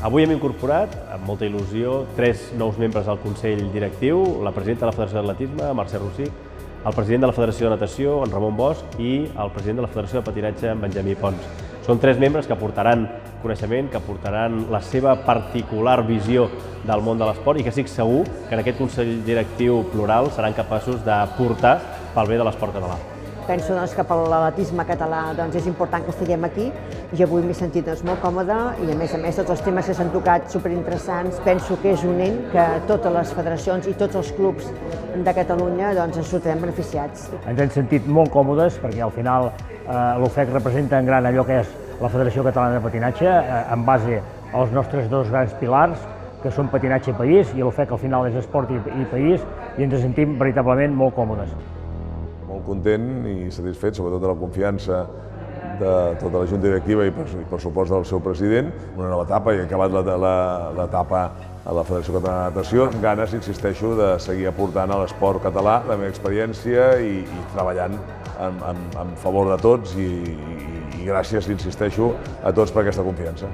Avui hem incorporat, amb molta il·lusió, 3 nous membres al Consell Directiu, la presidenta de la Federació d'Atletisme, Mercè Rossich, el president de la Federació de Natació, en Ramon Bosch, i el president de la Federació de Patinatge, en Benjamí Pons. Són 3 membres que aportaran coneixement, que aportaran la seva particular visió del món de l'esport i que estic segur que en aquest Consell Directiu plural seran capaços d'aportar pel bé de l'esport català. Penso que per l'atletisme català és important que estiguem aquí i avui m'he sentit molt còmoda i a més tots els temes que s'han tocat superinteressants. Penso que és un ent que totes les federacions i tots els clubs de Catalunya en sortirem beneficiats. Ens hem sentit molt còmodes perquè al final l'OFEC representa en gran allò que és la Federació Catalana de Patinatge en base als nostres 2 grans pilars que són patinatge i país, i l'OFEC al final és esport i país, i ens sentim veritablement molt còmodes. Molt content i satisfet, sobretot de la confiança de tota la Junta Directiva i per supost del seu president. Una nova etapa, i he acabat l'etapa a la Federació Catalana de Natació, amb ganes, insisteixo, de seguir aportant a l'esport català la meva experiència i treballant en favor de tots i gràcies, insisteixo, a tots per aquesta confiança.